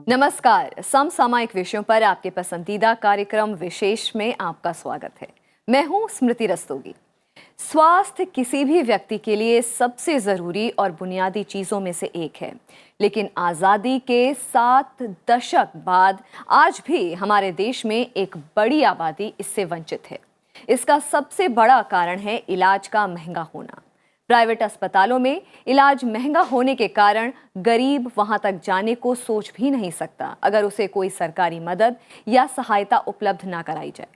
नमस्कार, समसामयिक विषयों पर आपके पसंदीदा कार्यक्रम विशेष में आपका स्वागत है। मैं हूं स्मृति रस्तोगी। स्वास्थ्य किसी भी व्यक्ति के लिए सबसे जरूरी और बुनियादी चीजों में से एक है, लेकिन आजादी के 7 दशक बाद आज भी हमारे देश में एक बड़ी आबादी इससे वंचित है। इसका सबसे बड़ा कारण है इलाज का महंगा होना। प्राइवेट अस्पतालों में इलाज महंगा होने के कारण गरीब वहां तक जाने को सोच भी नहीं सकता अगर उसे कोई सरकारी मदद या सहायता उपलब्ध ना कराई जाए।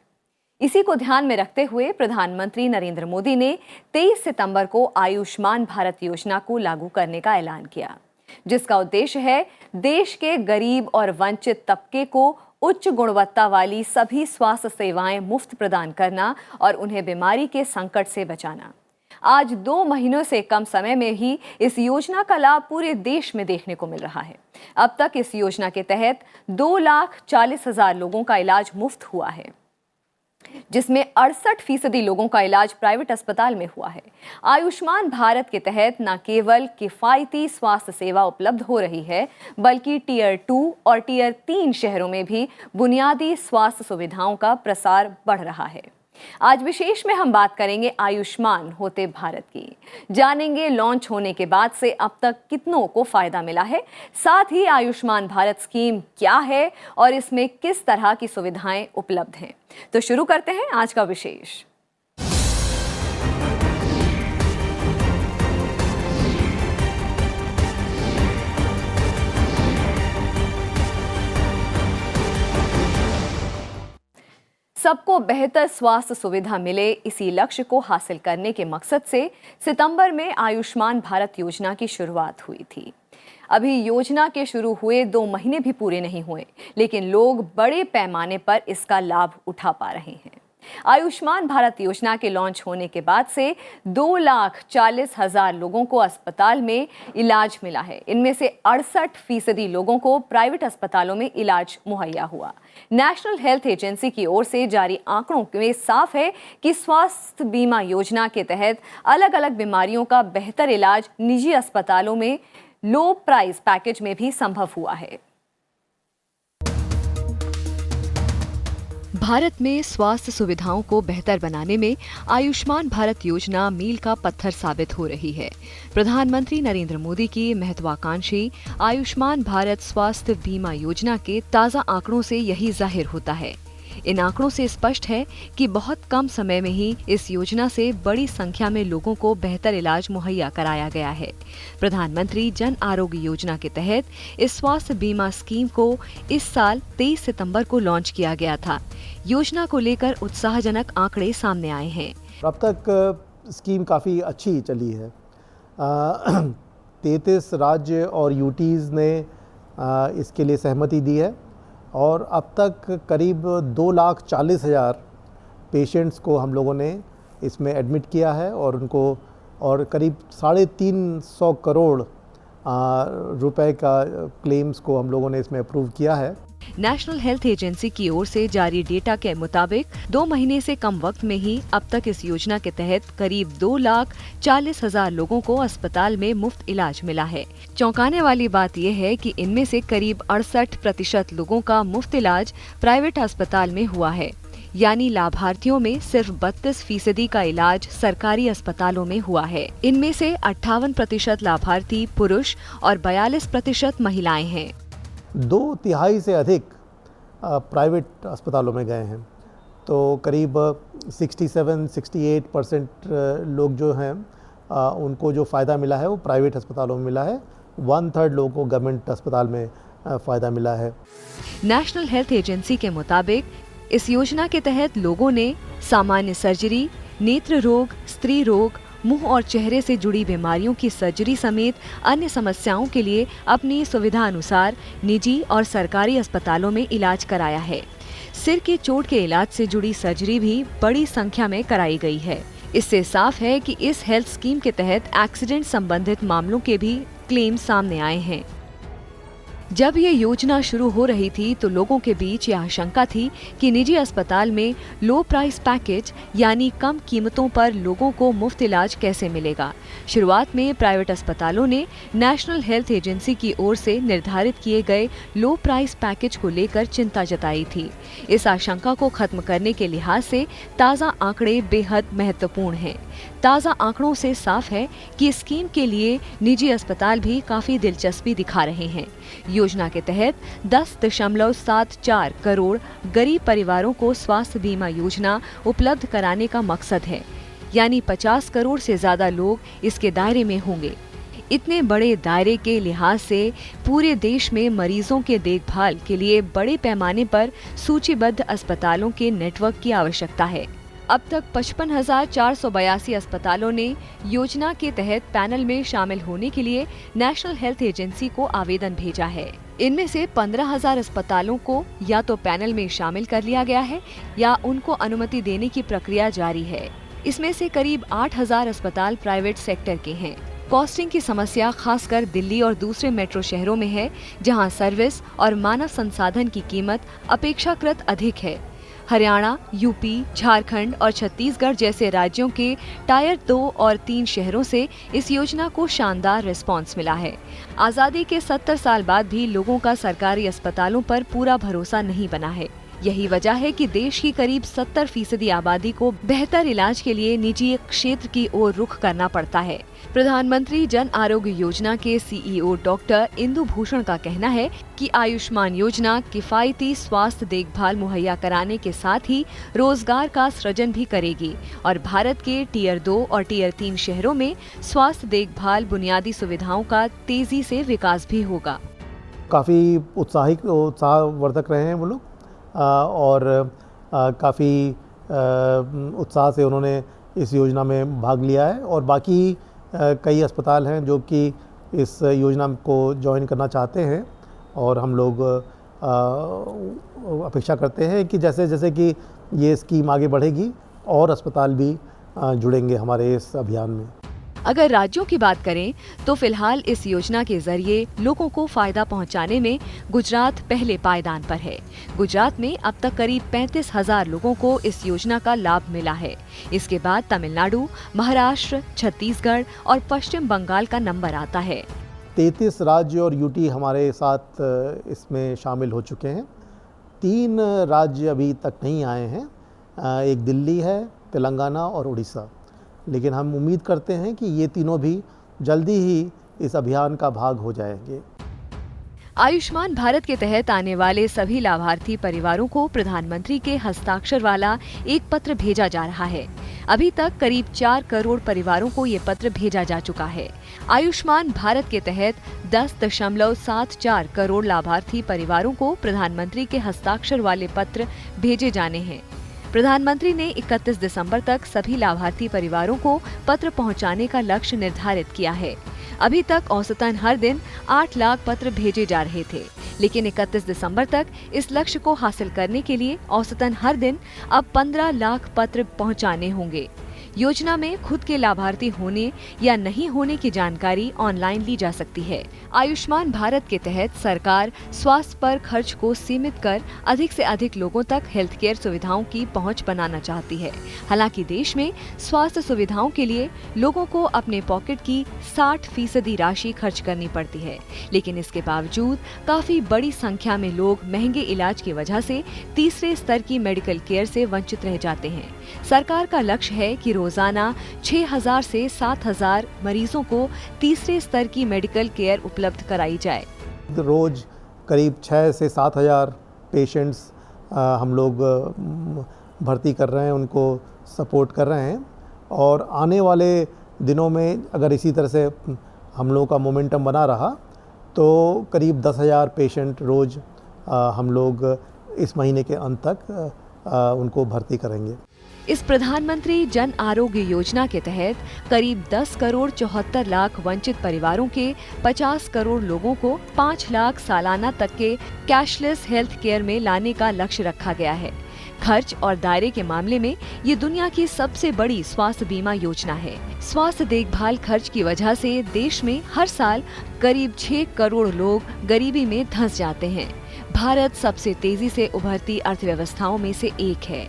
इसी को ध्यान में रखते हुए प्रधानमंत्री नरेंद्र मोदी ने 23 सितंबर को आयुष्मान भारत योजना को लागू करने का ऐलान किया, जिसका उद्देश्य है देश के गरीब और वंचित तबके को उच्च गुणवत्ता वाली सभी स्वास्थ्य सेवाएं मुफ्त प्रदान करना और उन्हें बीमारी के संकट से बचाना। आज 2 महीनों से कम समय में ही इस योजना का लाभ पूरे देश में देखने को मिल रहा है। अब तक इस योजना के तहत 2,40,000 लोगों का इलाज मुफ्त हुआ है, जिसमें 68% लोगों का इलाज प्राइवेट अस्पताल में हुआ है। आयुष्मान भारत के तहत न केवल किफायती स्वास्थ्य सेवा उपलब्ध हो रही है, बल्कि टियर 2 और टियर 3 शहरों में भी बुनियादी स्वास्थ्य सुविधाओं का प्रसार बढ़ रहा है। आज विशेष में हम बात करेंगे आयुष्मान होते भारत की। जानेंगे लॉन्च होने के बाद से अब तक कितनों को फायदा मिला है, साथ ही आयुष्मान भारत स्कीम क्या है और इसमें किस तरह की सुविधाएं उपलब्ध हैं। तो शुरू करते हैं आज का विशेष। सबको बेहतर स्वास्थ्य सुविधा मिले, इसी लक्ष्य को हासिल करने के मकसद से सितंबर में आयुष्मान भारत योजना की शुरुआत हुई थी। अभी योजना के शुरू हुए 2 महीने भी पूरे नहीं हुए, लेकिन लोग बड़े पैमाने पर इसका लाभ उठा पा रहे हैं। आयुष्मान भारत योजना के लॉन्च होने के बाद से 2,40,000 लोगों को अस्पताल में इलाज मिला है। इनमें से 68% लोगों को प्राइवेट अस्पतालों में इलाज मुहैया हुआ। नेशनल हेल्थ एजेंसी की ओर से जारी आंकड़ों में साफ है कि स्वास्थ्य बीमा योजना के तहत अलग अलग बीमारियों का बेहतर इलाज निजी अस्पतालों में लो प्राइस पैकेज में भी संभव हुआ है। भारत में स्वास्थ्य सुविधाओं को बेहतर बनाने में आयुष्मान भारत योजना मील का पत्थर साबित हो रही है। प्रधानमंत्री नरेंद्र मोदी की महत्वाकांक्षी आयुष्मान भारत स्वास्थ्य बीमा योजना के ताज़ा आंकड़ों से यही जाहिर होता है। इन आंकड़ों से स्पष्ट है कि बहुत कम समय में ही इस योजना से बड़ी संख्या में लोगों को बेहतर इलाज मुहैया कराया गया है। प्रधानमंत्री जन आरोग्य योजना के तहत इस स्वास्थ्य बीमा स्कीम को इस साल 23 सितंबर को लॉन्च किया गया था। योजना को लेकर उत्साहजनक आंकड़े सामने आए हैं। अब तक स्कीम काफ़ी अच्छी चली है। 33 राज्य और यूटीज़ ने इसके लिए सहमति दी है और अब तक करीब 2,40,000 पेशेंट्स को हम लोगों ने इसमें एडमिट किया है और उनको और करीब 350 करोड़ रुपए का क्लेम्स को हम लोगों ने इसमें अप्रूव किया है। नेशनल हेल्थ एजेंसी की ओर से जारी डेटा के मुताबिक 2 महीने से कम वक्त में ही अब तक इस योजना के तहत करीब 2,40,000 लोगों को अस्पताल में मुफ्त इलाज मिला है। चौंकाने वाली बात यह है कि इनमें से करीब 68% लोगों का मुफ्त इलाज प्राइवेट अस्पताल में हुआ है, यानी लाभार्थियों में सिर्फ 32% का इलाज सरकारी अस्पतालों में हुआ है। इनमें से 58% लाभार्थी पुरुष और 42% महिलाएं हैं। 2/3 से अधिक प्राइवेट अस्पतालों में गए हैं, तो करीब 67-68% लोग जो हैं उनको जो फ़ायदा मिला है वो प्राइवेट अस्पतालों में मिला है। 1/3 लोगों को गवर्नमेंट अस्पताल में फ़ायदा मिला है। नेशनल हेल्थ एजेंसी के मुताबिक इस योजना के तहत लोगों ने सामान्य सर्जरी, नेत्र रोग, स्त्री रोग, मुंह और चेहरे से जुड़ी बीमारियों की सर्जरी समेत अन्य समस्याओं के लिए अपनी सुविधा अनुसार निजी और सरकारी अस्पतालों में इलाज कराया है। सिर की चोट के इलाज से जुड़ी सर्जरी भी बड़ी संख्या में कराई गई है। इससे साफ है कि इस हेल्थ स्कीम के तहत एक्सीडेंट संबंधित मामलों के भी क्लेम सामने आए हैं। जब ये योजना शुरू हो रही थी तो लोगों के बीच यह आशंका थी कि निजी अस्पताल में लो प्राइस पैकेज यानी कम कीमतों पर लोगों को मुफ्त इलाज कैसे मिलेगा। शुरुआत में प्राइवेट अस्पतालों ने नेशनल हेल्थ एजेंसी की ओर से निर्धारित किए गए लो प्राइस पैकेज को लेकर चिंता जताई थी। इस आशंका को खत्म करने के लिहाज से ताज़ा आंकड़े बेहद महत्वपूर्ण हैं। ताज़ा आंकड़ों से साफ है कि स्कीम के लिए निजी अस्पताल भी काफी दिलचस्पी दिखा रहे हैं। योजना के तहत 10.74 करोड़ गरीब परिवारों को स्वास्थ्य बीमा योजना उपलब्ध कराने का मकसद है, यानी 50 करोड़ से ज्यादा लोग इसके दायरे में होंगे। इतने बड़े दायरे के लिहाज से पूरे देश में मरीजों के देखभाल के लिए बड़े पैमाने पर सूचीबद्ध अस्पतालों के नेटवर्क की आवश्यकता है। अब तक 55,482 अस्पतालों ने योजना के तहत पैनल में शामिल होने के लिए नेशनल हेल्थ एजेंसी को आवेदन भेजा है। इनमें से 15,000 अस्पतालों को या तो पैनल में शामिल कर लिया गया है या उनको अनुमति देने की प्रक्रिया जारी है। इसमें से करीब 8,000 अस्पताल प्राइवेट सेक्टर के हैं। कॉस्टिंग की समस्या खासकर दिल्ली और दूसरे मेट्रो शहरों में है, जहां सर्विस और मानव संसाधन की कीमत अपेक्षाकृत अधिक है। हरियाणा, यूपी, झारखंड और छत्तीसगढ़ जैसे राज्यों के टायर 2 और 3 शहरों से इस योजना को शानदार रिस्पांस मिला है। आजादी के 70 साल बाद भी लोगों का सरकारी अस्पतालों पर पूरा भरोसा नहीं बना है। यही वजह है कि देश की करीब 70% आबादी को बेहतर इलाज के लिए निजी क्षेत्र की ओर रुख करना पड़ता है। प्रधानमंत्री जन आरोग्य योजना के सीईओ डॉक्टर इंदु भूषण का कहना है कि आयुष्मान योजना किफायती स्वास्थ्य देखभाल मुहैया कराने के साथ ही रोजगार का सृजन भी करेगी और भारत के टियर 2 और टियर 3 शहरों में स्वास्थ्य देखभाल बुनियादी सुविधाओं का तेजी से विकास भी होगा। काफ़ी उत्साहवर्धक रहे हैं वो लोग और काफ़ी उत्साह से उन्होंने इस योजना में भाग लिया है और बाकी कई अस्पताल हैं जो कि इस योजना को ज्वाइन करना चाहते हैं और हम लोग अपेक्षा करते हैं कि जैसे जैसे कि ये स्कीम आगे बढ़ेगी और अस्पताल भी जुड़ेंगे हमारे इस अभियान में। अगर राज्यों की बात करें तो फिलहाल इस योजना के जरिए लोगों को फायदा पहुंचाने में गुजरात पहले पायदान पर है। गुजरात में अब तक करीब 35,000 लोगों को इस योजना का लाभ मिला है। इसके बाद तमिलनाडु, महाराष्ट्र, छत्तीसगढ़ और पश्चिम बंगाल का नंबर आता है। 33 राज्य और यूटी हमारे साथ इसमें शामिल हो चुके हैं। 3 राज्य अभी तक नहीं आए हैं, एक दिल्ली है, तेलंगाना और उड़ीसा। लेकिन हम उम्मीद करते हैं कि ये तीनों भी जल्दी ही इस अभियान का भाग हो जाएंगे। आयुष्मान भारत के तहत आने वाले सभी लाभार्थी परिवारों को प्रधानमंत्री के हस्ताक्षर वाला एक पत्र भेजा जा रहा है। अभी तक करीब 4 करोड़ परिवारों को ये पत्र भेजा जा चुका है। आयुष्मान भारत के तहत 10.74 करोड़ लाभार्थी परिवारों को प्रधानमंत्री के हस्ताक्षर वाले पत्र भेजे जाने हैं। प्रधानमंत्री ने 31 दिसंबर तक सभी लाभार्थी परिवारों को पत्र पहुंचाने का लक्ष्य निर्धारित किया है। अभी तक औसतन हर दिन 8 लाख पत्र भेजे जा रहे थे, लेकिन 31 दिसंबर तक इस लक्ष्य को हासिल करने के लिए औसतन हर दिन अब 15 लाख पत्र पहुंचाने होंगे। योजना में खुद के लाभार्थी होने या नहीं होने की जानकारी ऑनलाइन ली जा सकती है। आयुष्मान भारत के तहत सरकार स्वास्थ्य पर खर्च को सीमित कर अधिक से अधिक लोगों तक हेल्थ केयर सुविधाओं की पहुंच बनाना चाहती है। हालांकि देश में स्वास्थ्य सुविधाओं के लिए लोगों को अपने पॉकेट की 60% राशि खर्च करनी पड़ती है, लेकिन इसके बावजूद काफी बड़ी संख्या में लोग महंगे इलाज की वजह से तीसरे स्तर की मेडिकल केयर से वंचित रह जाते हैं। सरकार का लक्ष्य है कि रोजाना 6,000 से 7,000 मरीजों को तीसरे स्तर की मेडिकल केयर उपलब्ध कराई जाए। रोज करीब 6 से 7,000 पेशेंट्स हम लोग भर्ती कर रहे हैं, उनको सपोर्ट कर रहे हैं और आने वाले दिनों में अगर इसी तरह से हम लोगों का मोमेंटम बना रहा तो करीब 10,000 पेशेंट रोज हम लोग इस महीने के अंत तक उनको भर्ती करेंगे। इस प्रधानमंत्री जन आरोग्य योजना के तहत करीब 10 करोड़ 74 लाख वंचित परिवारों के 50 करोड़ लोगों को 5 लाख सालाना तक के कैशलेस हेल्थ केयर में लाने का लक्ष्य रखा गया है। खर्च और दायरे के मामले में ये दुनिया की सबसे बड़ी स्वास्थ्य बीमा योजना है। स्वास्थ्य देखभाल खर्च की वजह से देश में हर साल करीब 6 करोड़ लोग गरीबी में धंस जाते हैं। भारत सबसे तेजी से उभरती अर्थव्यवस्थाओं में से एक है।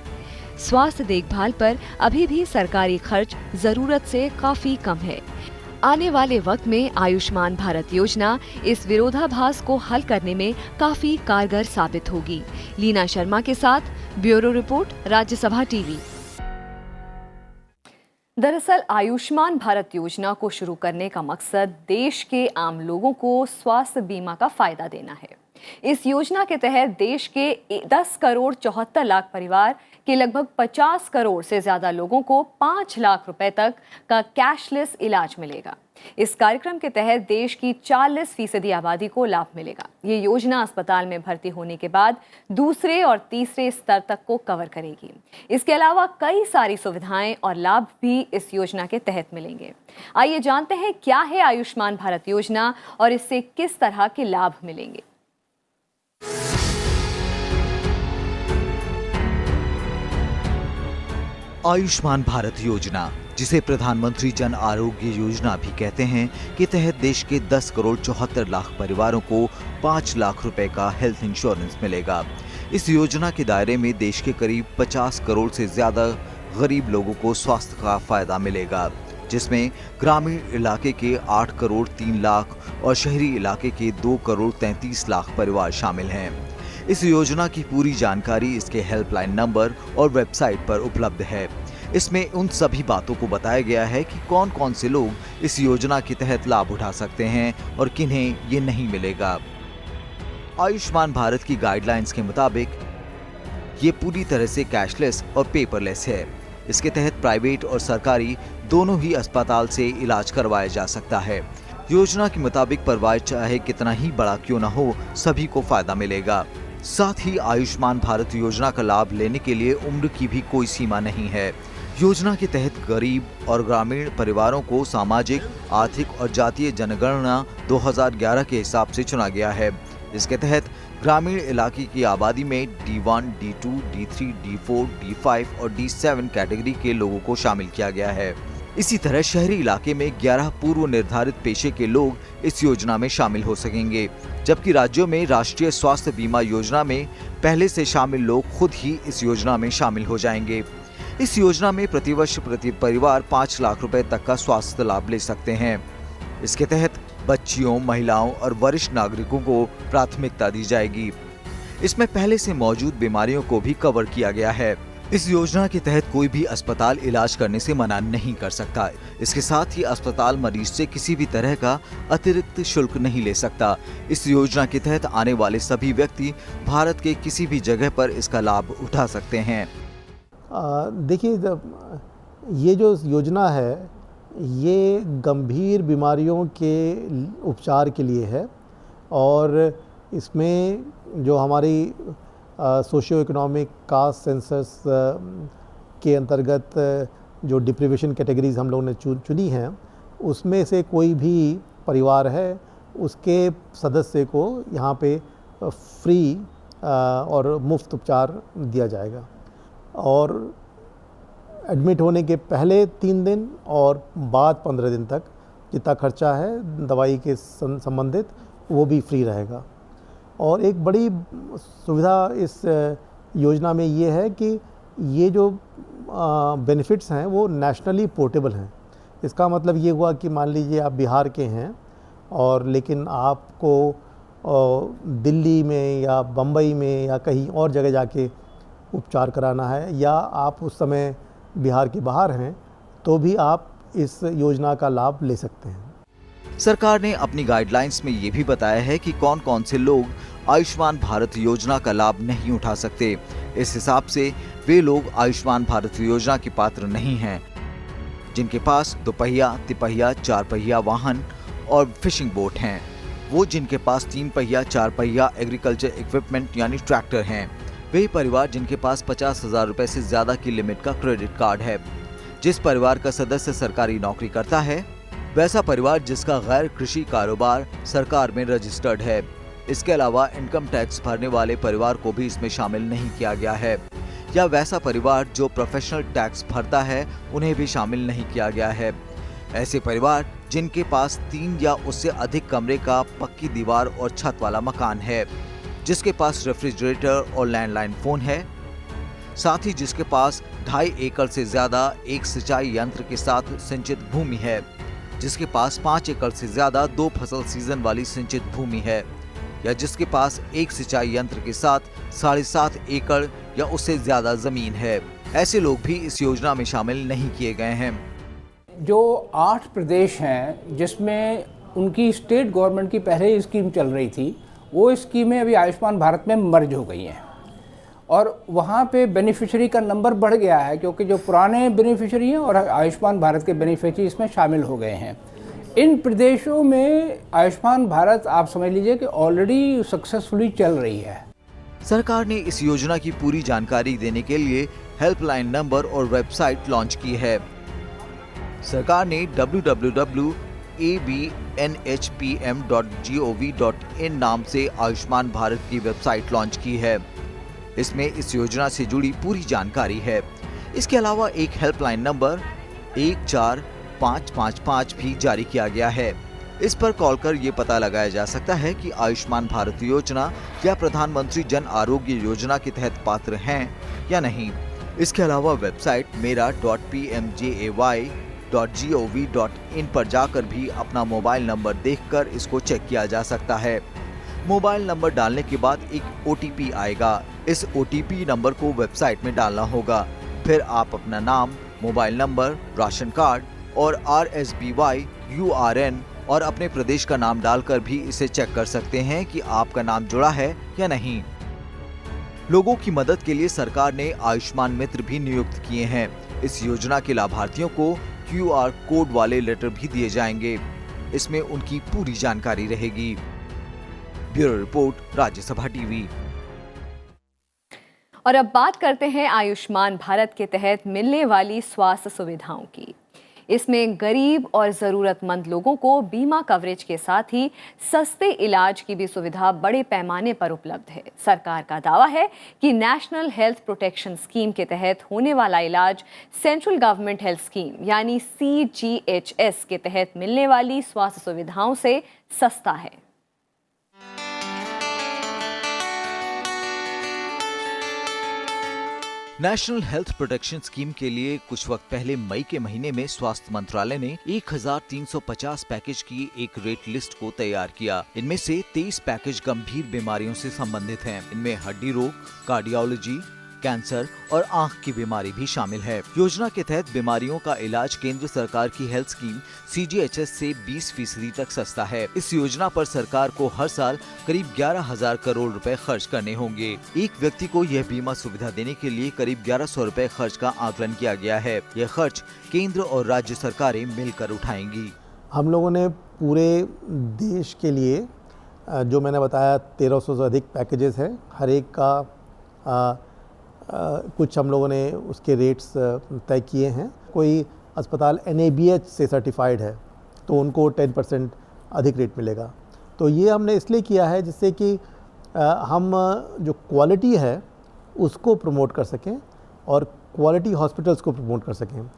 स्वास्थ्य देखभाल पर अभी भी सरकारी खर्च जरूरत से काफी कम है। आने वाले वक्त में आयुष्मान भारत योजना इस विरोधाभास को हल करने में काफी कारगर साबित होगी। लीना शर्मा के साथ ब्यूरो रिपोर्ट, राज्यसभा टीवी। दरअसल आयुष्मान भारत योजना को शुरू करने का मकसद देश के आम लोगों को स्वास्थ्य बीमा का फायदा देना है। इस योजना के तहत देश के 10 करोड़ 74 लाख परिवार के लगभग 50 करोड़ से ज्यादा लोगों को 5 लाख रुपए तक का कैशलेस इलाज मिलेगा। इस कार्यक्रम के तहत देश की 40% आबादी को लाभ मिलेगा। ये योजना अस्पताल में भर्ती होने के बाद दूसरे और तीसरे स्तर तक को कवर करेगी। इसके अलावा कई सारी सुविधाएं और लाभ भी इस योजना के तहत मिलेंगे। आइए जानते हैं क्या है आयुष्मान भारत योजना और इससे किस तरह के लाभ मिलेंगे। आयुष्मान भारत योजना, जिसे प्रधानमंत्री जन आरोग्य योजना भी कहते हैं, के तहत देश के 10 करोड़ 74 लाख परिवारों को 5 लाख रुपए का हेल्थ इंश्योरेंस मिलेगा। इस योजना के दायरे में देश के करीब 50 करोड़ से ज्यादा गरीब लोगों को स्वास्थ्य का फायदा मिलेगा, जिसमें ग्रामीण इलाके के 8 करोड़ 3 लाख और शहरी इलाके के 2 करोड़ 33 लाख परिवार शामिल हैं। इस योजना की पूरी जानकारी इसके हेल्पलाइन नंबर और वेबसाइट पर उपलब्ध है। इसमें उन सभी बातों को बताया गया है कि कौन कौन से लोग इस योजना के तहत लाभ उठा सकते हैं और किन्हें ये नहीं मिलेगा। आयुष्मान भारत की गाइडलाइंस के मुताबिक ये पूरी तरह से कैशलेस और पेपरलेस है। इसके तहत प्राइवेट और सरकारी दोनों ही अस्पताल से इलाज करवाया जा सकता है। योजना के मुताबिक परिवार चाहे कितना ही बड़ा क्यों न हो, सभी को फायदा मिलेगा। साथ ही आयुष्मान भारत योजना का लाभ लेने के लिए उम्र की भी कोई सीमा नहीं है। योजना के तहत गरीब और ग्रामीण परिवारों को सामाजिक, आर्थिक और जातीय जनगणना 2011 के हिसाब से चुना गया है। इसके तहत ग्रामीण इलाके की आबादी में D1, D2, D3, D4, D5 और D7 कैटेगरी के लोगों को शामिल किया गया है। इसी तरह शहरी इलाके में 11 पूर्व निर्धारित पेशे के लोग इस योजना में शामिल हो सकेंगे, जबकि राज्यों में राष्ट्रीय स्वास्थ्य बीमा योजना में पहले से शामिल लोग खुद ही इस योजना में शामिल हो जाएंगे। इस योजना में प्रतिवर्ष प्रति परिवार 5 लाख रुपए तक का स्वास्थ्य लाभ ले सकते हैं। इसके तहत बच्चियों, महिलाओं और वरिष्ठ नागरिकों को प्राथमिकता दी जाएगी। इसमें पहले से मौजूद बीमारियों को भी कवर किया गया है। इस योजना के तहत कोई भी अस्पताल इलाज करने से मना नहीं कर सकता। इसके साथ ही अस्पताल मरीज से किसी भी तरह का अतिरिक्त शुल्क नहीं ले सकता। इस योजना के तहत आने वाले सभी व्यक्ति भारत के किसी भी जगह पर इसका लाभ उठा सकते हैं। देखिए, ये जो योजना है ये गंभीर बीमारियों के उपचार के लिए है और इसमें जो हमारी सोशियो इकोनॉमिक कास्ट सेंसस के अंतर्गत जो डिप्रीवेशन कैटेगरीज हम लोगों ने चुनी हैं, उसमें से कोई भी परिवार है उसके सदस्य को यहाँ पे फ्री और मुफ्त उपचार दिया जाएगा और एडमिट होने के पहले 3 दिन और बाद 15 दिन तक जितना खर्चा है दवाई के संबंधित वो भी फ्री रहेगा। और एक बड़ी सुविधा इस योजना में ये है कि ये जो बेनिफिट्स हैं वो नेशनली पोर्टेबल हैं। इसका मतलब ये हुआ कि मान लीजिए आप बिहार के हैं और लेकिन आपको दिल्ली में या बम्बई में या कहीं और जगह जाके उपचार कराना है या आप उस समय बिहार के बाहर हैं तो भी आप इस योजना का लाभ ले सकते हैं। सरकार ने अपनी गाइडलाइंस में ये भी बताया है कि कौन कौन से लोग आयुष्मान भारत योजना का लाभ नहीं उठा सकते। इस हिसाब से वे लोग आयुष्मान भारत योजना के पात्र नहीं हैं जिनके पास 2 पहिया, तिपहिया, 4 पहिया वाहन और फिशिंग बोट हैं। वो जिनके पास 3 पहिया, 4 पहिया एग्रीकल्चर इक्विपमेंट यानी ट्रैक्टर हैं। वे परिवार जिनके पास 50,000 रुपए से ज्यादा की लिमिट का क्रेडिट कार्ड है। जिस परिवार का सदस्य सरकारी नौकरी करता है, वैसा परिवार जिसका गैर कृषि कारोबार सरकार में रजिस्टर्ड है। इसके अलावा इनकम टैक्स भरने वाले परिवार को भी इसमें शामिल नहीं किया गया है। या वैसा परिवार जो प्रोफेशनल टैक्स भरता है उन्हें भी शामिल नहीं किया गया है। ऐसे परिवार जिनके पास 3 या उससे अधिक कमरे का पक्की दीवार और छत वाला मकान है, जिसके पास रेफ्रिजरेटर और लैंडलाइन फोन है, साथ ही जिसके पास 2.5 एकड़ से ज्यादा एक सिंचाई यंत्र के साथ सिंचित भूमि है, जिसके पास 5 एकड़ से ज्यादा 2 फसल सीजन वाली सिंचित भूमि है, या जिसके पास एक सिंचाई यंत्र के साथ 7.5 एकड़ या उससे ज्यादा जमीन है। ऐसे लोग भी इस योजना में शामिल नहीं किए गए हैं। जो 8 प्रदेश हैं जिसमें उनकी स्टेट गवर्नमेंट की पहले ही स्कीम चल रही थी, वो स्कीमें अभी आयुष्मान भारत में मर्ज हो गई हैं और वहाँ पे बेनिफिशियरी का नंबर बढ़ गया है, क्योंकि जो पुराने बेनिफिशियरी हैं और आयुष्मान भारत के बेनिफिशियरी इसमें शामिल हो गए हैं। इन प्रदेशों में आयुष्मान भारत आप समझ लीजिए कि ऑलरेडी सक्सेसफुली चल रही है। सरकार ने इस योजना की पूरी जानकारी देने के लिए हेल्पलाइन नंबर और वेबसाइट लॉन्च की है। सरकार ने www.abnhpm.gov.in नाम से आयुष्मान भारत की वेबसाइट लॉन्च की है। इसमें इस योजना से जुड़ी पूरी जानकारी है। इसके अलावा एक हेल्पलाइन नंबर 14555 भी जारी किया गया है। इस पर कॉल कर ये पता लगाया जा सकता है कि आयुष्मान भारत योजना या प्रधानमंत्री जन आरोग्य योजना के तहत पात्र हैं या नहीं। इसके अलावा वेबसाइट mera.pmjay.gov.in पर जाकर भी अपना मोबाइल नंबर देखकर इसको चेक किया जा सकता है। मोबाइल नंबर डालने के बाद एक OTP आएगा। इस OTP नंबर को वेबसाइट में डालना होगा। फिर आप अपना नाम, मोबाइल नंबर, राशन कार्ड और RSBY, URN और अपने प्रदेश का नाम डालकर भी इसे चेक कर सकते हैं कि आपका नाम जुड़ा है या नहीं। लोगों की मदद के लिए सरकार ने आयुष्मान मित्र भी नियुक्त किए हैं। इस योजना के लाभार्थियों को QR कोड वाले लेटर भी दिए जाएंगे। इसमें उनकी पूरी जानकारी रहेगी। Bureau report, Rajya Sabha TV. और अब बात करते हैं आयुष्मान भारत के तहत मिलने वाली स्वास्थ्य सुविधाओं की। इसमें गरीब और ज़रूरतमंद लोगों को बीमा कवरेज के साथ ही सस्ते इलाज की भी सुविधा बड़े पैमाने पर उपलब्ध है। सरकार का दावा है कि नेशनल हेल्थ प्रोटेक्शन स्कीम के तहत होने वाला इलाज सेंट्रल गवर्नमेंट हेल्थ स्कीम यानी CGHS के तहत मिलने वाली स्वास्थ्य सुविधाओं से सस्ता है। नेशनल हेल्थ प्रोटेक्शन स्कीम के लिए कुछ वक्त पहले मई के महीने में स्वास्थ्य मंत्रालय ने 1350 पैकेज की एक रेट लिस्ट को तैयार किया। इनमें से 23 पैकेज गंभीर बीमारियों से संबंधित हैं। इनमें हड्डी रोग, कार्डियोलॉजी, कैंसर और आंख की बीमारी भी शामिल है। योजना के तहत बीमारियों का इलाज केंद्र सरकार की हेल्थ स्कीम CGHS से 20% तक सस्ता है। इस योजना पर सरकार को हर साल करीब 11,000 करोड़ रुपए खर्च करने होंगे। एक व्यक्ति को यह बीमा सुविधा देने के लिए करीब 1100 रुपए खर्च का आकलन किया गया है। यह खर्च केंद्र और राज्य सरकारें मिलकर उठाएंगी। हम लोगों ने पूरे देश के लिए जो मैंने बताया 1300 से अधिक पैकेजेस हैं। हर एक का कुछ हम लोगों ने उसके रेट्स तय किए हैं। कोई अस्पताल NABH से सर्टिफाइड है तो उनको 10% अधिक रेट मिलेगा। तो ये हमने इसलिए किया है जिससे कि हम जो क्वालिटी है उसको प्रमोट कर सकें और क्वालिटी हॉस्पिटल्स को प्रमोट कर सकें।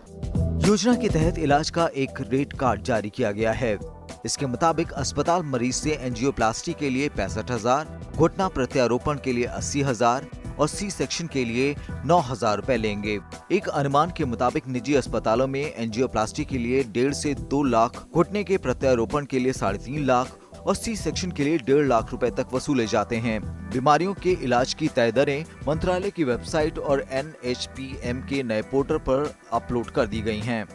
योजना के तहत इलाज का एक रेट कार्ड जारी किया गया है। इसके मुताबिक अस्पताल मरीज से एंजियोप्लास्टी के लिए 65,000, घुटना प्रत्यारोपण के लिए 80,000 और C सेक्शन के लिए 9,000 रुपए लेंगे। एक अनुमान के मुताबिक निजी अस्पतालों में एंजियोप्लास्टी के लिए 1.5 से 2 लाख, घुटने के प्रत्यारोपण के लिए 3.5 लाख और C सेक्शन के लिए 1.5 लाख रुपए तक वसूले जाते हैं। बीमारियों के इलाज की तय दरें मंत्रालय की वेबसाइट और NHPM के नए पोर्टल पर अपलोड कर दी गई हैं।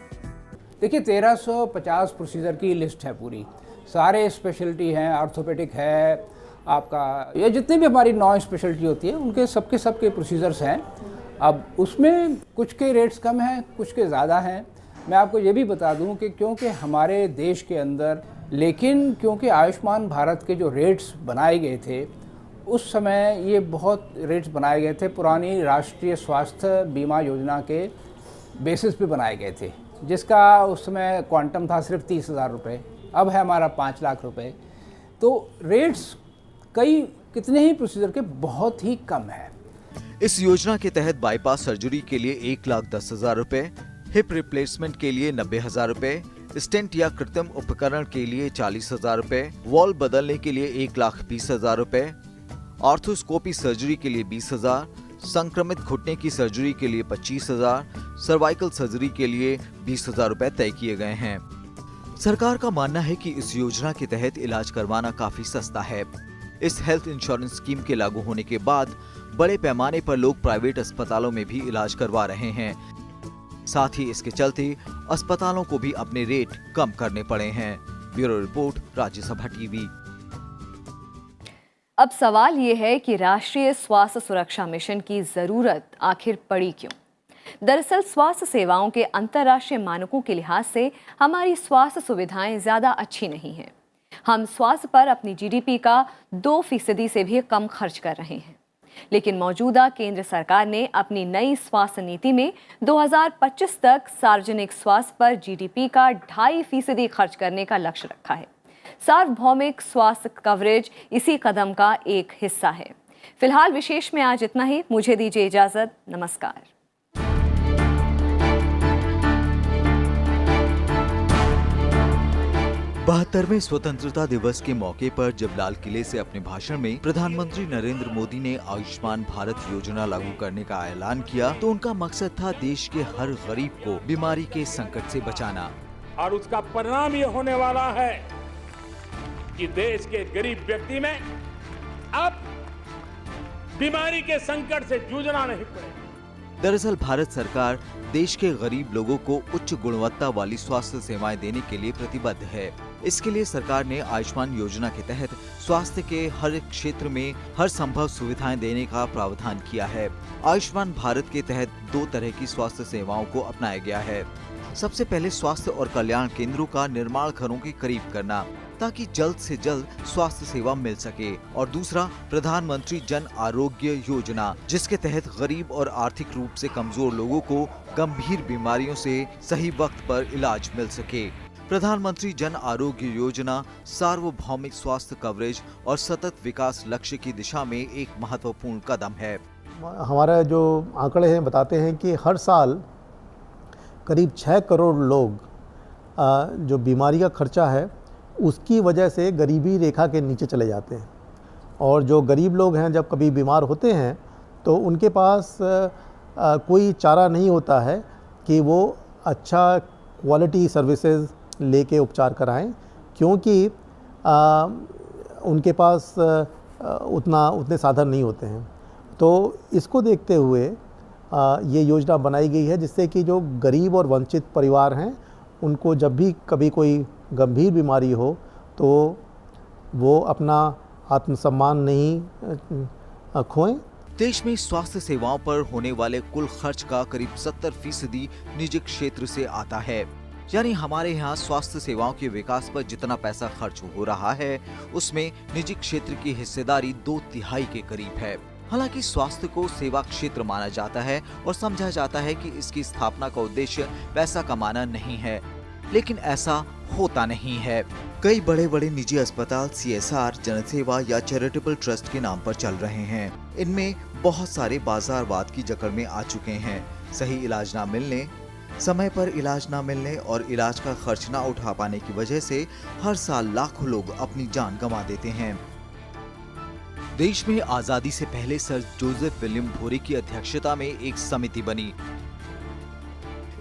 देखिए 1350 प्रोसीजर की लिस्ट है पूरी, सारे स्पेशलिटी हैं, ऑर्थोपेडिक है, आपका ये जितनी भी हमारी नॉन स्पेशलिटी होती है उनके सबके प्रोसीजर्स हैं। अब उसमें कुछ के रेट्स कम हैं, कुछ के ज़्यादा हैं। मैं आपको ये भी बता दूं कि क्योंकि हमारे देश के अंदर, लेकिन क्योंकि आयुष्मान भारत के जो रेट्स बनाए गए थे उस समय ये बहुत रेट्स बनाए गए थे पुरानी राष्ट्रीय स्वास्थ्य बीमा योजना के बेसिस पे बनाए गए थे, जिसका उस समय क्वांटम था सिर्फ 30,000 रुपये, अब है हमारा 5 लाख रुपए। तो रेट्स कितने ही प्रोसीजर के बहुत ही कम है। इस योजना के तहत बाईपास सर्जरी के लिए 1,10,000 रुपए, हिप रिप्लेसमेंट के लिए 90,000 रुपए, स्टेंट या कृत्रिम उपकरण के लिए 40,000 रुपए, वॉल बदलने के लिए 1,20,000 रुपए, आर्थोस्कोपी सर्जरी के लिए 20,000, संक्रमित घुटने की सर्जरी के लिए 25,000, सर्वाइकल सर्जरी के लिए 20,000 रुपए तय किए गए हैं। सरकार का मानना है कि इस योजना के तहत इलाज करवाना काफी सस्ता है। इस हेल्थ इंश्योरेंस स्कीम के लागू होने के बाद बड़े पैमाने पर लोग प्राइवेट अस्पतालों में भी इलाज करवा रहे हैं। साथ ही इसके चलते अस्पतालों को भी अपने रेट कम करने पड़े हैं। Bureau report, Rajya Sabha TV. अब सवाल ये है कि राष्ट्रीय स्वास्थ्य सुरक्षा मिशन की जरूरत आखिर पड़ी क्यों? दरअसल स्वास्थ्य सेवाओं के अंतर्राष्ट्रीय मानकों के लिहाज से हमारी स्वास्थ्य सुविधाएं ज्यादा अच्छी नहीं हैं। हम स्वास्थ्य पर अपनी जीडीपी का 2% से भी कम खर्च कर रहे हैं। लेकिन मौजूदा केंद्र सरकार ने अपनी नई स्वास्थ्य नीति में 2025 तक सार्वजनिक स्वास्थ्य पर जीडीपी का 2.5% खर्च करने का लक्ष्य रखा है। सार्वभौमिक स्वास्थ्य कवरेज इसी कदम का एक हिस्सा है। फिलहाल विशेष में आज इतना ही। मुझे दीजिए इजाजत। नमस्कार। 72वें स्वतंत्रता दिवस के मौके पर जब लाल किले से अपने भाषण में प्रधानमंत्री नरेंद्र मोदी ने आयुष्मान भारत योजना लागू करने का ऐलान किया, तो उनका मकसद था देश के हर गरीब को बीमारी के संकट से बचाना। और उसका परिणाम ये होने वाला है कि देश के गरीब व्यक्ति में अब बीमारी के संकट से जूझना नहीं पड़ेगा। दरअसल भारत सरकार देश के गरीब लोगों को उच्च गुणवत्ता वाली स्वास्थ्य सेवाएं देने के लिए प्रतिबद्ध है। इसके लिए सरकार ने आयुष्मान योजना के तहत स्वास्थ्य के हर एक क्षेत्र में हर संभव सुविधाएं देने का प्रावधान किया है। आयुष्मान भारत के तहत 2 तरह की स्वास्थ्य सेवाओं को अपनाया गया है। सबसे पहले स्वास्थ्य और कल्याण केंद्रों का निर्माण घरों के करीब करना, ताकि जल्द से जल्द स्वास्थ्य सेवा मिल सके, और दूसरा प्रधानमंत्री जन आरोग्य योजना, जिसके तहत गरीब और आर्थिक रूप से कमजोर लोगों को गंभीर बीमारियों से सही वक्त पर इलाज मिल सके। प्रधानमंत्री जन आरोग्य योजना सार्वभौमिक स्वास्थ्य कवरेज और सतत विकास लक्ष्य की दिशा में एक महत्वपूर्ण कदम है। हमारा जो आंकड़े हैं बताते हैं कि हर साल करीब 6 करोड़ लोग जो बीमारी का खर्चा है उसकी वजह से गरीबी रेखा के नीचे चले जाते हैं। और जो गरीब लोग हैं जब कभी बीमार होते हैं तो उनके पास कोई चारा नहीं होता है कि वो अच्छा क्वालिटी सर्विसेज लेके उपचार कराएं, क्योंकि उनके पास उतने साधन नहीं होते हैं। तो इसको देखते हुए ये योजना बनाई गई है, जिससे कि जो गरीब और वंचित परिवार हैं उनको जब भी कभी कोई गंभीर बीमारी हो तो वो अपना आत्मसम्मान नहीं खोएं। देश में स्वास्थ्य सेवाओं पर होने वाले कुल खर्च का करीब 70% निजी क्षेत्र से आता है। यानी हमारे यहाँ स्वास्थ्य सेवाओं के विकास पर जितना पैसा खर्च हो रहा है उसमें निजी क्षेत्र की हिस्सेदारी 2/3 के करीब है। हालांकि स्वास्थ्य को सेवा क्षेत्र माना जाता है और समझा जाता है कि इसकी स्थापना का उद्देश्य पैसा कमाना नहीं है, लेकिन ऐसा होता नहीं है। कई बड़े बड़े निजी अस्पताल CSR, जनसेवा या चैरिटेबल ट्रस्ट के नाम पर चल रहे हैं। इनमें बहुत सारे बाजारवाद की जकड़ में आ चुके हैं। सही इलाज ना मिलने, समय पर इलाज ना मिलने और इलाज का खर्च ना उठा पाने की वजह से हर साल लाखों लोग अपनी जान गंवा देते हैं। देश में आजादी से पहले सर जोसेफ विलियम भोरे की अध्यक्षता में एक समिति बनी।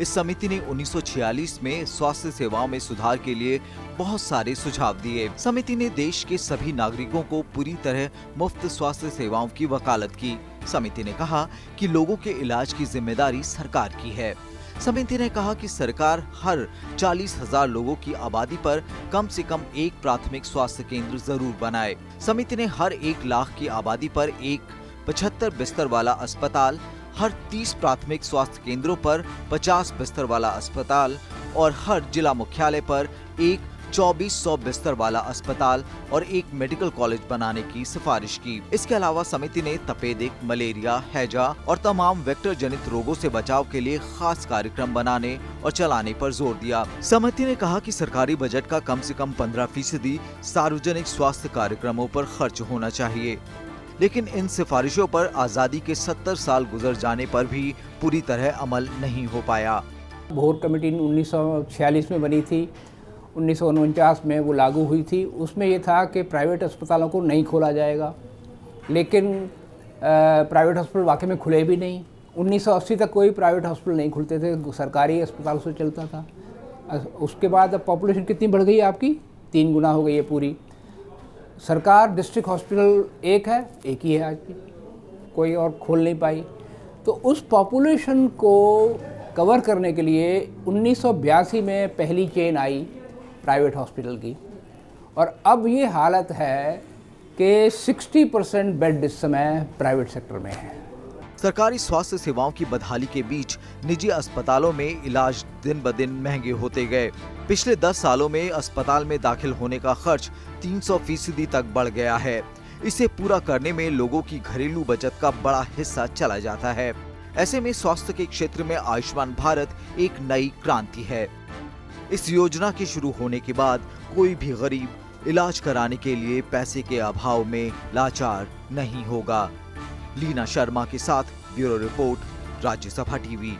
इस समिति ने 1946 में स्वास्थ्य सेवाओं में सुधार के लिए बहुत सारे सुझाव दिए। समिति ने देश के सभी नागरिकों को पूरी तरह मुफ्त स्वास्थ्य सेवाओं की वकालत की। समिति ने कहा कि लोगों के इलाज की जिम्मेदारी सरकार की है। समिति ने कहा कि सरकार हर 40,000 लोगों की आबादी पर कम से कम एक प्राथमिक स्वास्थ्य केंद्र जरूर बनाए। समिति ने हर 1 लाख की आबादी पर एक 75 बिस्तर वाला अस्पताल, हर 30 प्राथमिक स्वास्थ्य केंद्रों पर 50 बिस्तर वाला अस्पताल और हर जिला मुख्यालय पर एक 2400 बिस्तर वाला अस्पताल और एक मेडिकल कॉलेज बनाने की सिफारिश की। इसके अलावा समिति ने तपेदिक, मलेरिया, हैजा और तमाम वेक्टर जनित रोगों से बचाव के लिए खास कार्यक्रम बनाने और चलाने पर जोर दिया। समिति ने कहा कि सरकारी बजट का कम से कम 15% सार्वजनिक स्वास्थ्य कार्यक्रमों पर खर्च होना चाहिए। लेकिन इन सिफारिशों पर आजादी के 70 साल गुजर जाने पर भी पूरी तरह अमल नहीं हो पाया। भोर कमेटी 1946 में बनी थी, 1949 में वो लागू हुई थी। उसमें ये था कि प्राइवेट अस्पतालों को नहीं खोला जाएगा, लेकिन प्राइवेट हॉस्पिटल वाकई में खुले भी नहीं। 1980 तक कोई प्राइवेट हॉस्पिटल नहीं खुलते थे, सरकारी अस्पताल से चलता था। उसके बाद अब पॉपुलेशन कितनी बढ़ गई है आपकी, 3 गुना हो गई है पूरी। सरकार डिस्ट्रिक्ट हॉस्पिटल एक ही है आज की, कोई और खोल नहीं पाई। तो उस पॉपुलेशन को कवर करने के लिए 1982 में पहली चेन आई प्राइवेट हॉस्पिटल की, और अब ये हालत है कि 60% बेड इस समय प्राइवेट सेक्टर में है। सरकारी स्वास्थ्य सेवाओं की बदहाली के बीच निजी अस्पतालों में इलाज दिन ब दिन महंगे होते गए। पिछले 10 सालों में अस्पताल में दाखिल होने का खर्च 300% तक बढ़ गया है। इसे पूरा करने में लोगों की घरेलू बचत का बड़ा हिस्सा चला जाता है। ऐसे में स्वास्थ्य के क्षेत्र में आयुष्मान भारत एक नई क्रांति है। इस योजना के शुरू होने के बाद कोई भी गरीब इलाज कराने के लिए पैसे के अभाव में लाचार नहीं होगा। लीना शर्मा के साथ ब्यूरो रिपोर्ट, राज्यसभा टीवी।